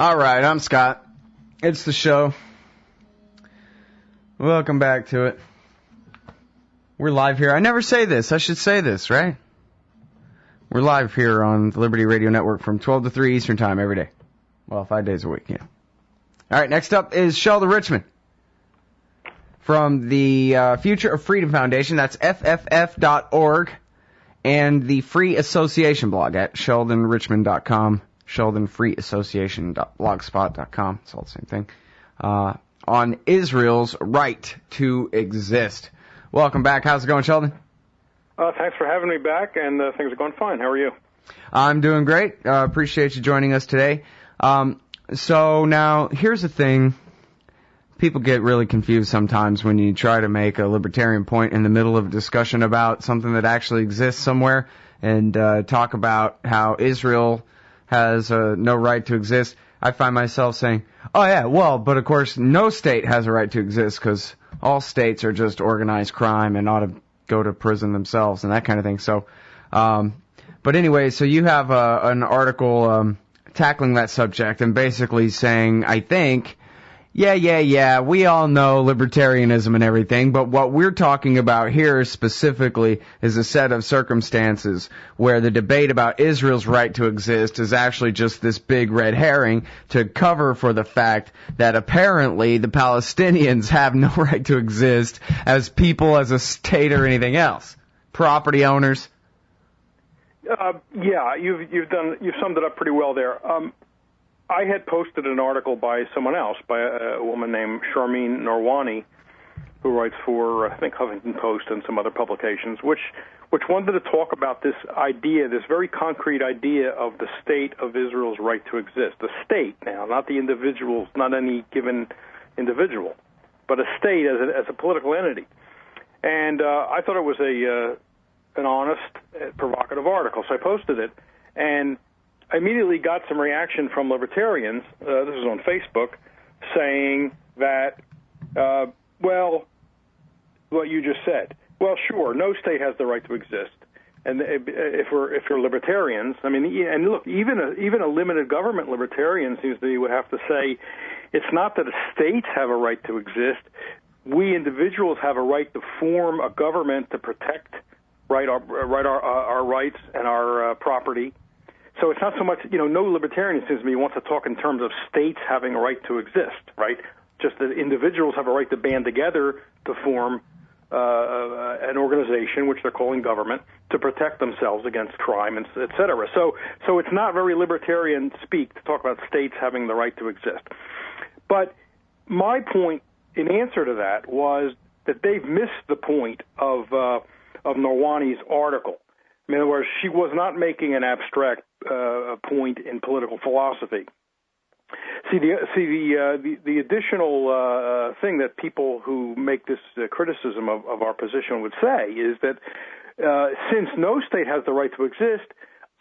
All right, I'm Scott. It's the show. Welcome back to it. We're live here. I never say this. I should say this, right? We're live here on the Liberty Radio Network from 12 to 3 Eastern Time every day. Well, 5 days a week, yeah. All right, next up is Sheldon Richman from the Future of Freedom Foundation. That's fff.org. And the Free Association blog at sheldonrichman.com. sheldonfreeassociation.blogspot.com. It's all the same thing. On Israel's right to exist. Welcome back. How's it going, Sheldon? Thanks for having me back, and things are going fine. How are you? I'm doing great. Appreciate you joining us today. So now, here's the thing. People get really confused sometimes when you try to make a libertarian point in the middle of a discussion about something that actually exists somewhere and talk about how Israel has no right to exist. I find myself saying, oh yeah, well, but of course no state has a right to exist because all states are just organized crime and ought to go to prison themselves and that kind of thing. So, but anyway, so you have an article tackling that subject and basically saying, I think, yeah, we all know libertarianism and everything, but what we're talking about here specifically is a set of circumstances where the debate about Israel's right to exist is actually just this big red herring to cover for the fact that apparently the Palestinians have no right to exist as people, as a state, or anything else. Property owners. Yeah, you've summed it up pretty well there. I had posted an article by someone else, by a woman named Sharmeen Norwani, who writes for, I think, Huffington Post and some other publications, which wanted to talk about this idea, this very concrete idea of the state of Israel's right to exist. The state now, not the individuals, not any given individual, but a state as a political entity. And I thought it was an honest, provocative article, so I posted it. And I immediately got some reaction from libertarians, this was on Facebook, saying that, well, what you just said. Well, sure, no state has the right to exist. And if you're libertarians, I mean, and look, even a limited government libertarian seems to me would have to say, it's not that states have a right to exist. We individuals have a right to form a government to protect our rights and our property. So it's not so much, no libertarian seems to me wants to talk in terms of states having a right to exist, right? Just that individuals have a right to band together to form an organization, which they're calling government, to protect themselves against crime, et cetera. So it's not very libertarian speak to talk about states having the right to exist. But my point in answer to that was that they've missed the point of Norwani's article. In other words, she was not making an abstract point in political philosophy. See, the additional thing that people who make this criticism of our position would say is that since no state has the right to exist,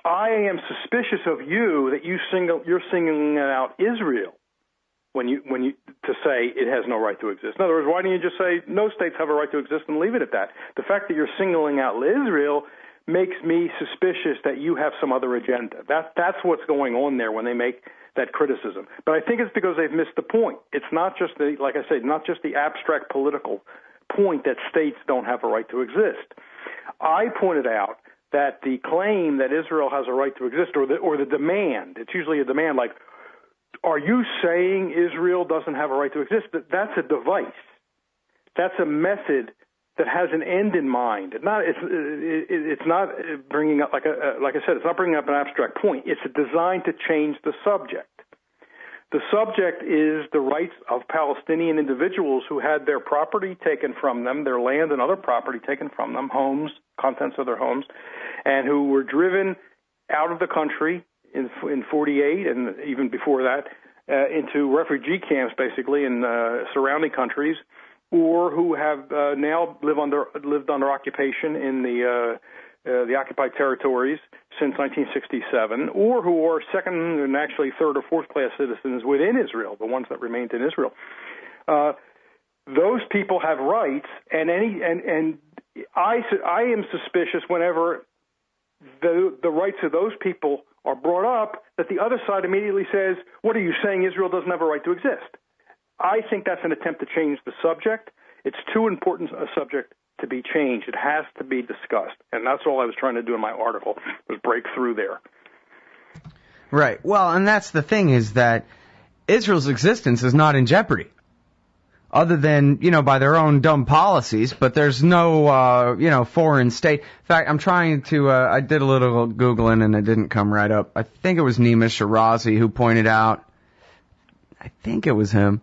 I am suspicious of you that you're singling out Israel when you to say it has no right to exist. In other words, why don't you just say no states have a right to exist and leave it at that? The fact that you're singling out Israel makes me suspicious that you have some other agenda. That's what's going on there when they make that criticism. But I think it's because they've missed the point. It's not just like I said, not just the abstract political point that states don't have a right to exist. I pointed out that the claim that Israel has a right to exist, or the demand, it's usually a demand like, are you saying Israel doesn't have a right to exist? That's a device. That's a method that has an end in mind. It's not bringing up, like I said, it's not bringing up an abstract point. It's designed to change the subject. The subject is the rights of Palestinian individuals who had their property taken from them, their land and other property taken from them, homes, contents of their homes, and who were driven out of the country in 48 and even before that into refugee camps, basically, in surrounding countries, or who have now lived under occupation in the occupied territories since 1967, or who are second and actually third or fourth class citizens within Israel, the ones that remained in Israel. Those people have rights, and I am suspicious whenever the rights of those people are brought up that the other side immediately says, what are you saying, Israel doesn't have a right to exist? I think that's an attempt to change the subject. It's too important a subject to be changed. It has to be discussed. And that's all I was trying to do in my article, was break through there. Right. Well, and that's the thing, is that Israel's existence is not in jeopardy, other than, by their own dumb policies, but there's no, foreign state. In fact, I'm trying to, I did a little Googling and it didn't come right up. I think it was Nima Shirazi who pointed out, I think it was him,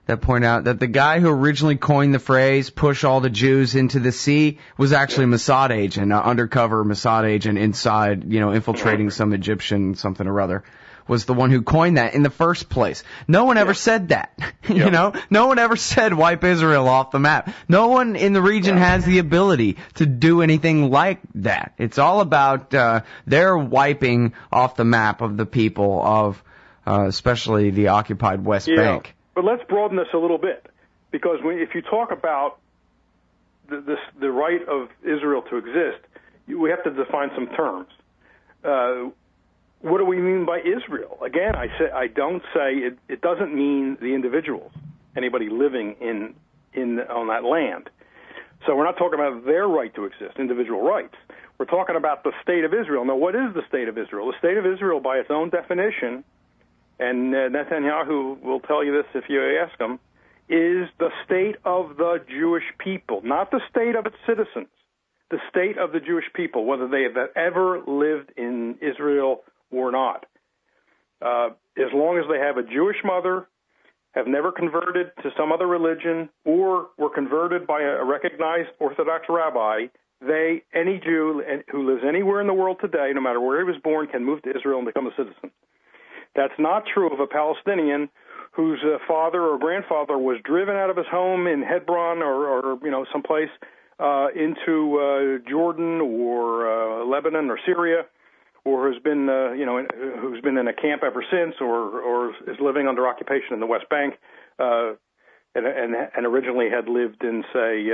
that pointed out that the guy who originally coined the phrase, push all the Jews into the sea, was actually a Mossad agent, an undercover Mossad agent inside, infiltrating some Egyptian something or other, was the one who coined that in the first place. No one ever said that. No one ever said wipe Israel off the map. No one in the region has the ability to do anything like that. It's all about their wiping off the map of the people of especially the occupied West Bank. But let's broaden this a little bit, because if you talk about the right of Israel to exist, we have to define some terms. What do we mean by Israel? Again, I don't say it doesn't mean the individuals, anybody living on that land. So we're not talking about their right to exist, individual rights. We're talking about the state of Israel. Now, what is the state of Israel? The state of Israel, by its own definition, and Netanyahu will tell you this if you ask him, is the state of the Jewish people, not the state of its citizens, the state of the Jewish people, whether they have ever lived in Israel or not. As long as they have a Jewish mother, have never converted to some other religion, or were converted by a recognized Orthodox rabbi, any Jew who lives anywhere in the world today, no matter where he was born, can move to Israel and become a citizen. That's not true of a Palestinian whose father or grandfather was driven out of his home in Hebron or someplace into Jordan or Lebanon or Syria, or who's been in a camp ever since, or is living under occupation in the West Bank, and originally had lived in, say,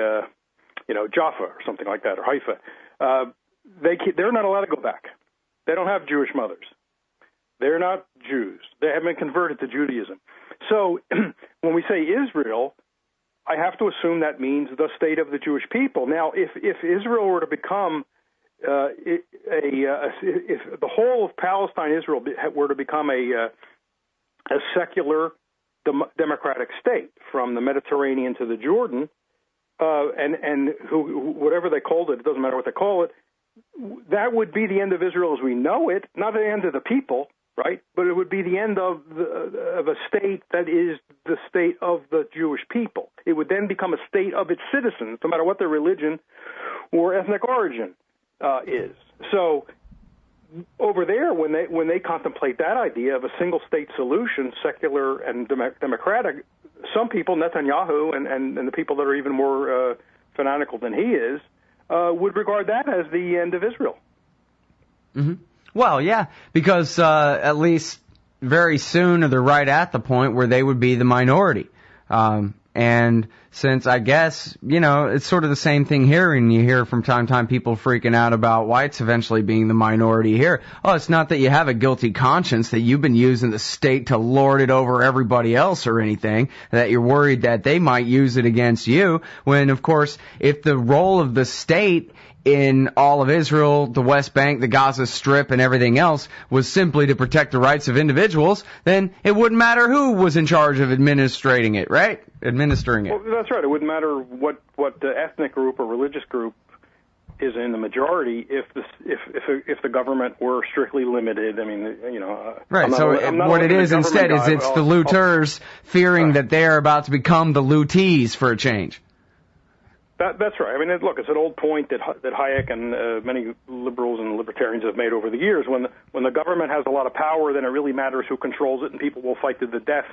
Jaffa or something like that, or Haifa. They're not allowed to go back. They don't have Jewish mothers. They're not Jews. They haven't been converted to Judaism. So when we say Israel, I have to assume that means the state of the Jewish people. Now, if Israel were to become if the whole of Palestine, Israel, were to become a secular democratic state from the Mediterranean to the Jordan, and whatever they called it, it doesn't matter what they call it, that would be the end of Israel as we know it, not the end of the people, right? But it would be the end of a state that is the state of the Jewish people. It would then become a state of its citizens, no matter what their religion or ethnic origin is. So over there, when they contemplate that idea of a single state solution, secular and democratic, some people, Netanyahu and the people that are even more fanatical than he is, would regard that as the end of Israel. Mm-hmm. Well, yeah, because at least very soon, or they're right at the point where they would be the minority. And since I guess, it's sort of the same thing here, and you hear from time to time people freaking out about whites eventually being the minority here. Oh, it's not that you have a guilty conscience, that you've been using the state to lord it over everybody else or anything, that you're worried that they might use it against you, when, of course, if the role of the state in all of Israel, the West Bank, the Gaza Strip, and everything else was simply to protect the rights of individuals, then it wouldn't matter who was in charge of administering it, right? Administering it. Well, that's right. It wouldn't matter what the ethnic group or religious group is in the majority if the government were strictly limited. I mean, Right. So what it is instead is it's the looters fearing that they're about to become the lootees for a change. That's right. I mean, look, it's an old point that Hayek and many liberals and libertarians have made over the years. When the government has a lot of power, then it really matters who controls it, and people will fight to the death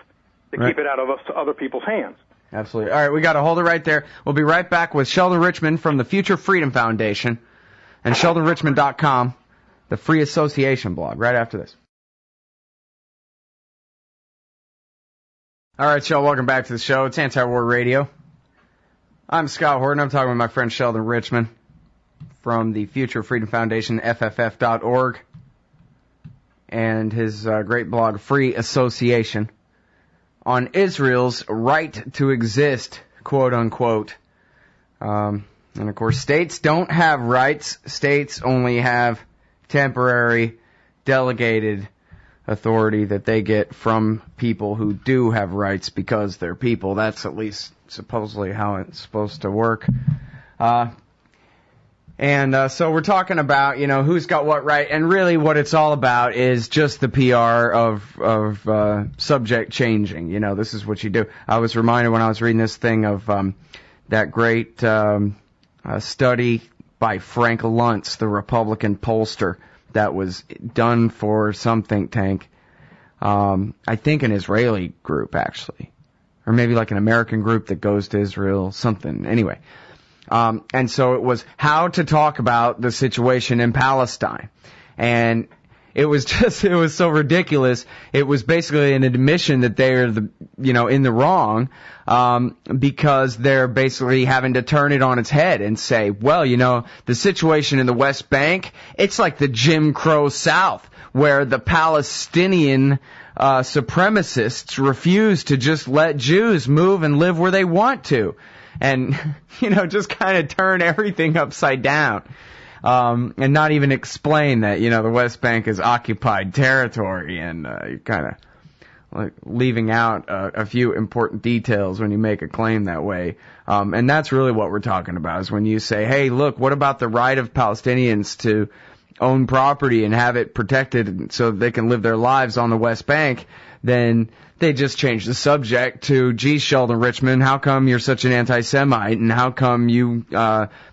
to keep it out of other people's hands. Absolutely. All right, we got to hold it right there. We'll be right back with Sheldon Richman from the Future Freedom Foundation and SheldonRichman.com, the free association blog, right after this. All right, Sheldon, welcome back to the show. It's Anti-War Radio. I'm Scott Horton. I'm talking with my friend Sheldon Richman from the Future Freedom Foundation, FFF.org. and his great blog, Free Association, on Israel's right to exist, quote unquote. And of course, states don't have rights. States only have temporary delegated authority that they get from people who do have rights because they're people. That's at least supposedly how it's supposed to work. So we're talking about, who's got what right, and really what it's all about is just the PR of subject changing. This is what you do. I was reminded when I was reading this thing of that great study by Frank Luntz, the Republican pollster, that was done for some think tank. I think an Israeli group, actually. Or maybe like an American group that goes to Israel, something. Anyway. And so it was how to talk about the situation in Palestine. And it was so ridiculous. It was basically an admission that they're in the wrong, because they're basically having to turn it on its head and say, well, the situation in the West Bank, it's like the Jim Crow South, where the Palestinian supremacists refuse to just let Jews move and live where they want to. And, just kind of turn everything upside down. And not even explain that, the West Bank is occupied territory, and you're kind of like leaving out a few important details when you make a claim that way. And that's really what we're talking about, is when you say, hey, look, what about the right of Palestinians to own property and have it protected so they can live their lives on the West Bank? Then they just changed the subject to, geez, Sheldon Richman, how come you're such an anti-Semite, and how come you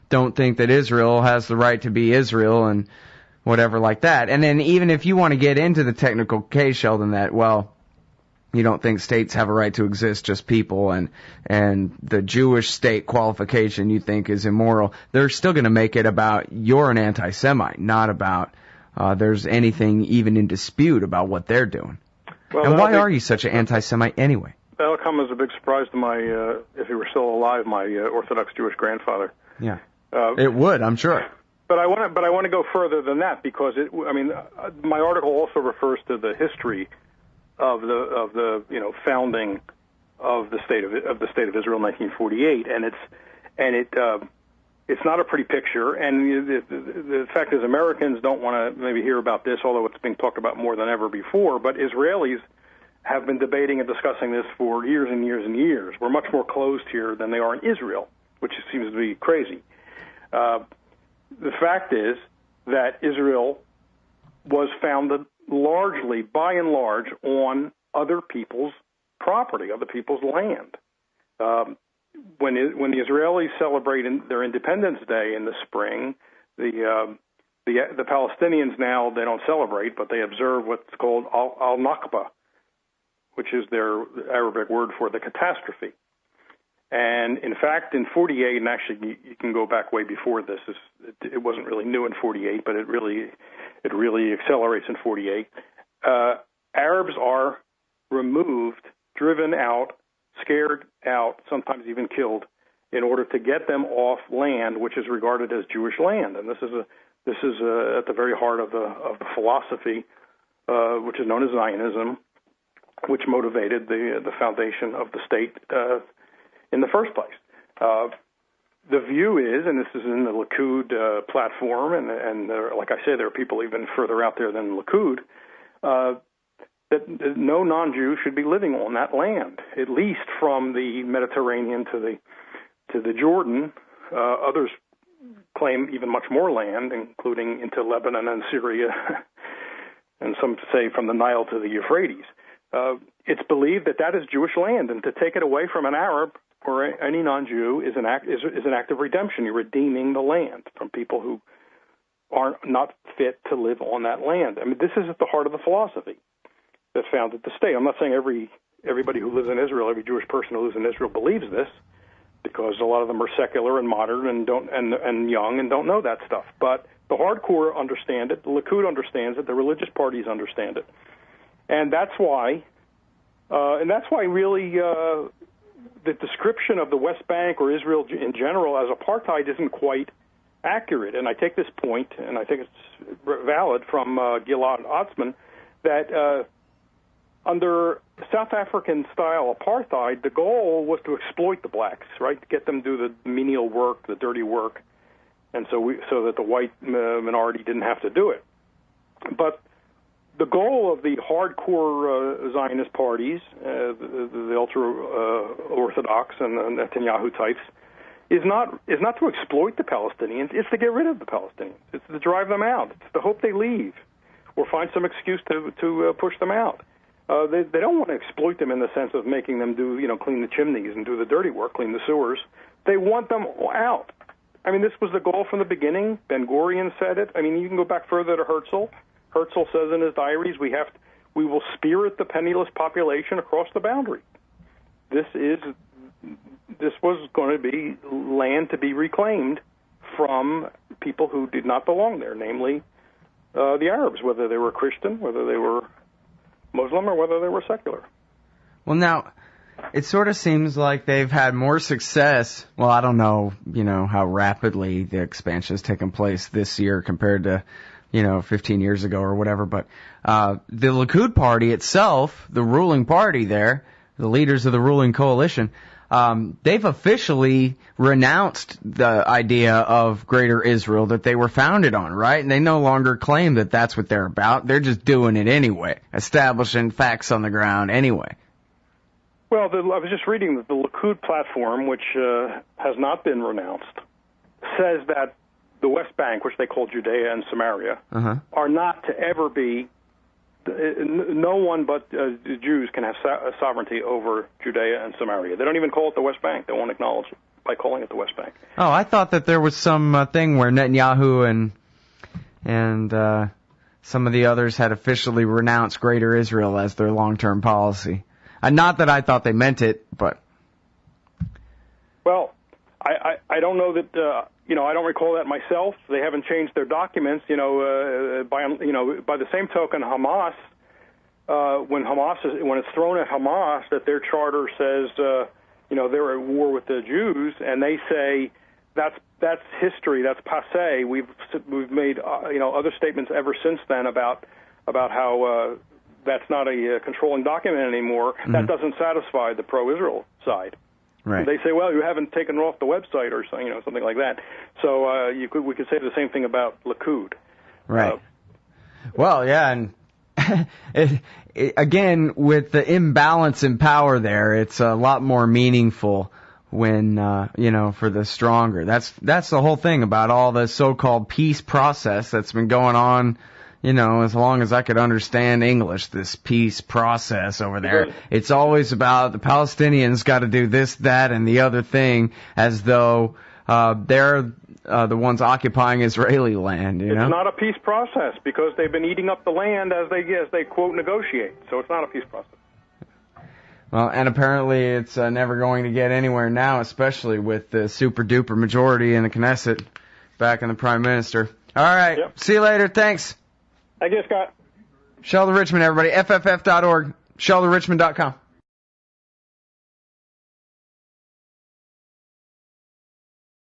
don't think that Israel has the right to be Israel, and whatever like that. And then even if you want to get into the technical case, Sheldon, that, well, you don't think states have a right to exist, just people, and the Jewish state qualification you think is immoral, they're still going to make it about you're an anti-Semite, not about there's anything even in dispute about what they're doing. Well, and why are you such an anti-Semite anyway? That'll come as a big surprise to my, if he were still alive, my Orthodox Jewish grandfather. Yeah, it would, I'm sure. But I want to go further than that, because my article also refers to the history of the founding of the state of Israel in 1948, and it's not a pretty picture. And the fact is, Americans don't want to maybe hear about this, although it's being talked about more than ever before. But Israelis have been debating and discussing this for years and years and years. We're much more closed here than they are in Israel, which seems to be crazy. The fact is that Israel was founded largely, by and large, on other people's property, other people's land. When the Israelis celebrate their Independence Day in the spring, the Palestinians now, they don't celebrate, but they observe what's called al-Nakba, which is their Arabic word for the catastrophe. And in fact, in 48, and actually you can go back way before this. It wasn't really new in 48, but it really accelerates in 48. Arabs are removed, driven out, scared out, sometimes even killed, in order to get them off land which is regarded as Jewish land. And this is at the very heart of the philosophy, which is known as Zionism, which motivated the foundation of the state in the first place. The view is, and this is in the Likud platform, and like I say, there are people even further out there than Likud, that no non-Jew should be living on that land, at least from the Mediterranean to the Jordan. Others claim even much more land, including into Lebanon and Syria, and some say from the Nile to the Euphrates. It's believed that is Jewish land, and to take it away from an Arab or any non-Jew is an act of redemption. You're redeeming the land from people who are not fit to live on that land. I mean, this is at the heart of the philosophy that founded the state. I'm not saying everybody who lives in Israel, every Jewish person who lives in Israel believes this, because a lot of them are secular and modern and young and don't know that stuff. But the hardcore understand it. The Likud understands it. The religious parties understand it, and that's why really the description of the West Bank or Israel in general as apartheid isn't quite accurate. And I take this point, and I think it's valid, from Gilad Atzmon, that under South African-style apartheid, the goal was to exploit the blacks, right, to get them to do the menial work, the dirty work, and so that the white minority didn't have to do it. But the goal of the hardcore Zionist parties, the ultra-Orthodox and Netanyahu types, is not to exploit the Palestinians. It's to get rid of the Palestinians. It's to drive them out. It's to hope they leave or find some excuse to push them out. They don't want to exploit them in the sense of making them do, clean the chimneys and do the dirty work, clean the sewers. They want them out. I mean, this was the goal from the beginning. Ben-Gurion said it. I mean, you can go back further to Herzl. Herzl says in his diaries, we will spirit the penniless population across the boundary. This was going to be land to be reclaimed from people who did not belong there, namely the Arabs, whether they were Christian, whether they were Muslim, or whether they were secular. Well, now, it sort of seems like they've had more success. Well, I don't know, how rapidly the expansion has taken place this year compared to, 15 years ago or whatever. But the Likud party itself, the ruling party there, the leaders of the ruling coalition, they've officially renounced the idea of Greater Israel that they were founded on, right? And they no longer claim that that's what they're about. They're just doing it anyway, establishing facts on the ground anyway. Well, I was just reading that the Likud platform, which has not been renounced, says that the West Bank, which they call Judea and Samaria, are not to ever be. No one but Jews can have sovereignty over Judea and Samaria. They don't even call it the West Bank. They won't acknowledge it by calling it the West Bank. Oh, I thought that there was some thing where Netanyahu and some of the others had officially renounced Greater Israel as their long-term policy. Not that I thought they meant it, but... Well, I don't know that... I don't recall that myself. They haven't changed their documents. By the same token, Hamas, when it's thrown at Hamas that their charter says, they're at war with the Jews, and they say that's history, that's passé. We've made other statements ever since then about how that's not a controlling document anymore. Mm-hmm. That doesn't satisfy the pro-Israel side. Right. They say, well, you haven't taken it off the website or something like that. So we could say the same thing about Likud. Right. Well, yeah, and again, with the imbalance in power there, it's a lot more meaningful when for the stronger. That's the whole thing about all the so-called peace process that's been going on. As long as I could understand English, this peace process over there, it's always about the Palestinians got to do this, that, and the other thing, as though they're the ones occupying Israeli land. It's not a peace process because they've been eating up the land as they quote negotiate. So it's not a peace process. Well, and apparently it's never going to get anywhere now, especially with the super duper majority in the Knesset backing the Prime Minister. All right. Yep. See you later. Thanks. I guess, Scott. Sheldon Richman, everybody. FFF.org. SheldonRichman.com.